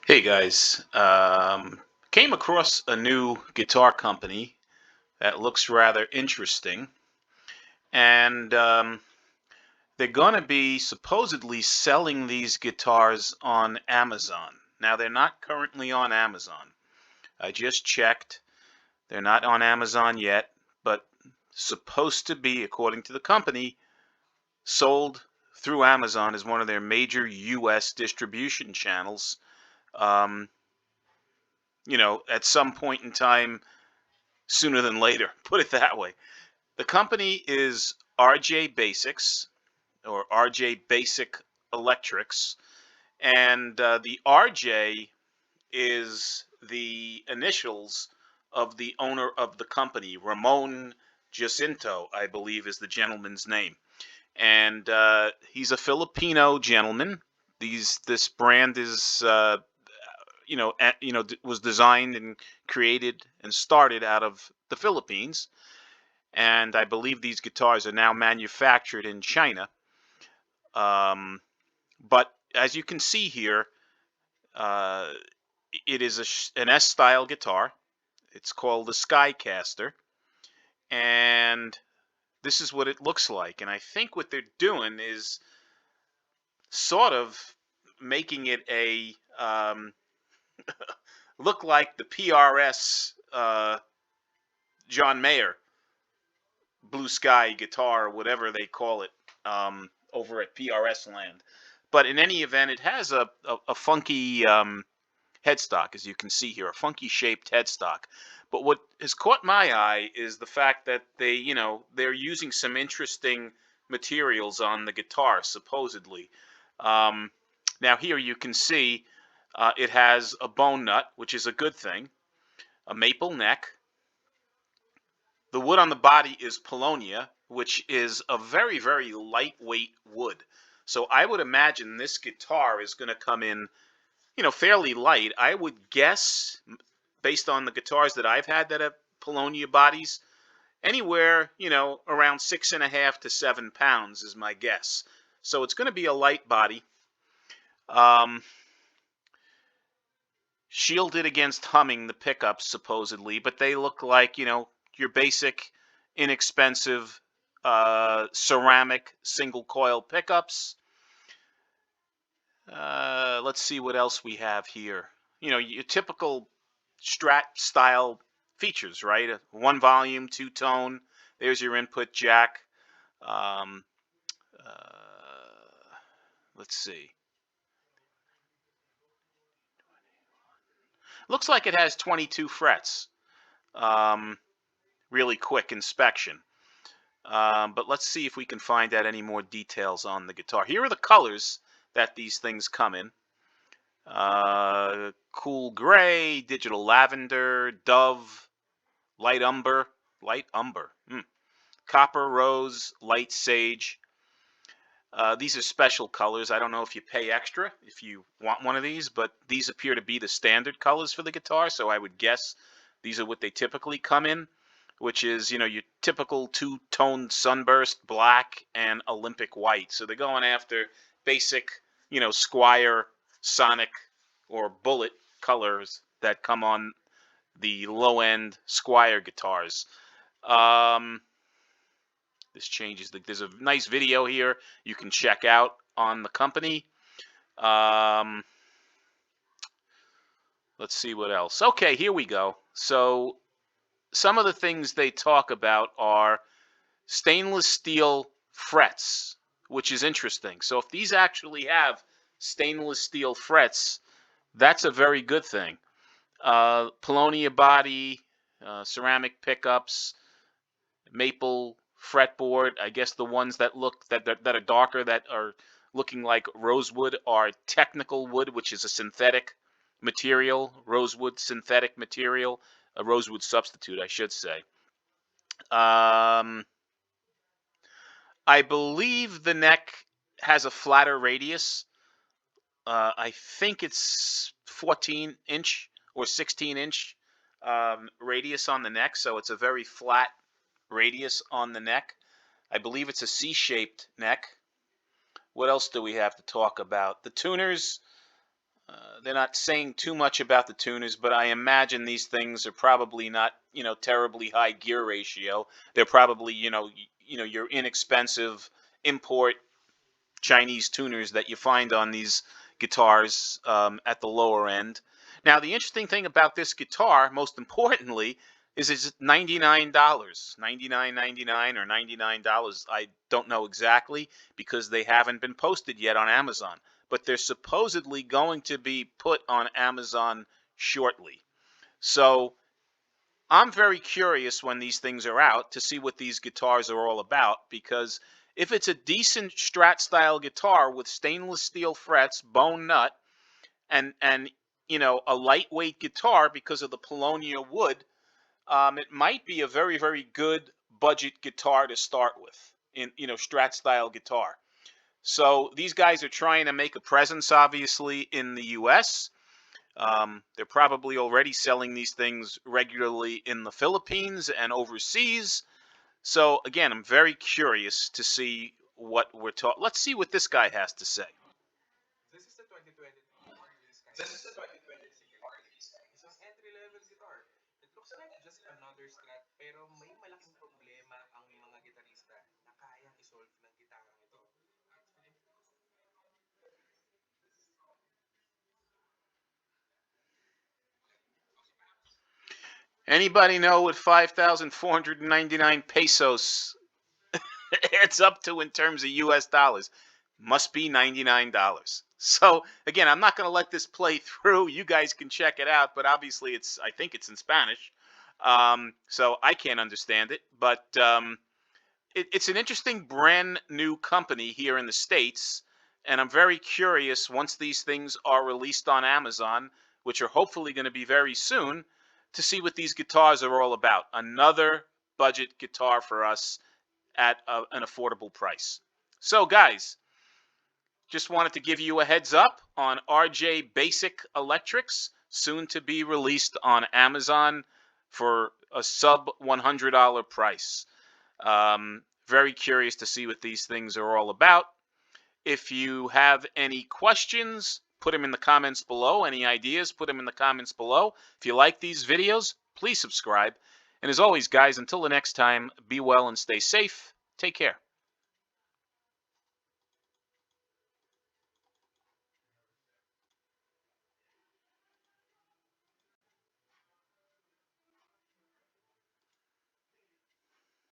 Hey guys, came across a new guitar company that looks rather interesting, and they're going to be supposedly selling these guitars on Amazon. Now, they're not currently on Amazon. I just checked. They're not on Amazon yet, but supposed to be, according to the company, sold through Amazon as one of their major U.S. distribution channels. Um, at some point in time sooner than later, put it that way. The company is RJ Basics or RJ Basic Electrics, and the RJ is the initials of the owner of the company, Ramon Jacinto, I believe is the gentleman's name. And he's a Filipino gentleman. This brand is was designed and created and started out of the Philippines, and I believe these guitars are now manufactured in China. But as you can see here, uh, it is an S-style guitar. It's called the SkyCaster, and this is what it looks like. And I think what they're doing is sort of making it a look like the PRS John Mayer Blue Sky guitar, whatever they call it, over at PRS land. But in any event, it has a funky headstock, as you can see here, a funky shaped headstock. But what has caught my eye is the fact that they're using some interesting materials on the guitar, supposedly. Um, Now here you can see it has a bone nut, which is a good thing, a maple neck. The wood on the body is Polonia, which is a very, very lightweight wood. So I would imagine this guitar is going to come in, fairly light. I would guess, based on the guitars that I've had that have Polonia bodies, anywhere, around 6.5 to 7 pounds is my guess. So it's going to be a light body. Um, Shielded against humming, the pickups supposedly, but they look like, your basic, inexpensive ceramic single coil pickups. Let's see what else we have here. Your typical Strat style features, right? One volume, two tone. There's your input jack. Um, uh, let's see. Looks like it has 22 frets. Um, Really quick inspection. But let's see if we can find out any more details on the guitar. Here are the colors that these things come in. Cool gray, digital lavender, dove, light umber, copper, rose, light sage. These are special colors. I don't know if you pay extra if you want one of these, but these appear to be the standard colors for the guitar, so I would guess these are what they typically come in, which is, your typical two-tone sunburst, black, and Olympic white. So they're going after basic, Squire, Sonic, or Bullet colors that come on the low-end Squire guitars. This changes. There's a nice video here you can check out on the company. Let's see what else. Okay, here we go. So some of the things they talk about are stainless steel frets, which is interesting. So if these actually have stainless steel frets, that's a very good thing. Polonia body, ceramic pickups, maple fretboard. I guess the ones that look that are darker, that are looking like rosewood, are technical wood, which is a synthetic material, rosewood synthetic material, a rosewood substitute, I should say. I believe the neck has a flatter radius. I think it's 14-inch or 16-inch radius on the neck, so it's a very flat radius on the neck. I believe it's a C-shaped neck. What else do we have to talk about? The tuners, they're not saying too much about the tuners, but I imagine these things are probably not, terribly high gear ratio. They're probably, your inexpensive import Chinese tuners that you find on these guitars at the lower end. Now, the interesting thing about this guitar, most importantly, is it's $99, $99.99 or $99. I don't know exactly because they haven't been posted yet on Amazon, but they're supposedly going to be put on Amazon shortly. So I'm very curious when these things are out to see what these guitars are all about, because if it's a decent Strat style guitar with stainless steel frets, bone nut, and a lightweight guitar because of the Polonia wood, it might be a very, very good budget guitar to start with, in Strat style guitar. So these guys are trying to make a presence, obviously, in the U.S. They're probably already selling these things regularly in the Philippines and overseas. So again, I'm very curious to see what we're talking. Let's see what this guy has to say. Anybody know what 5,499 pesos it's up to in terms of US dollars? Must be $99. So again, I'm not going to let this play through. You guys can check it out, but obviously I think it's in Spanish. So I can't understand it, but it's an interesting brand new company here in the States. And I'm very curious once these things are released on Amazon, which are hopefully going to be very soon, to see what these guitars are all about. Another budget guitar for us at an affordable price. So, guys, just wanted to give you a heads up on RJ Basic Electrics, soon to be released on Amazon for a sub $100 price. Very curious to see what these things are all about. If you have any questions, put them in the comments below. Any ideas, put them in the comments below. If you like these videos, please subscribe. And as always, guys, until the next time, be well and stay safe. Take care.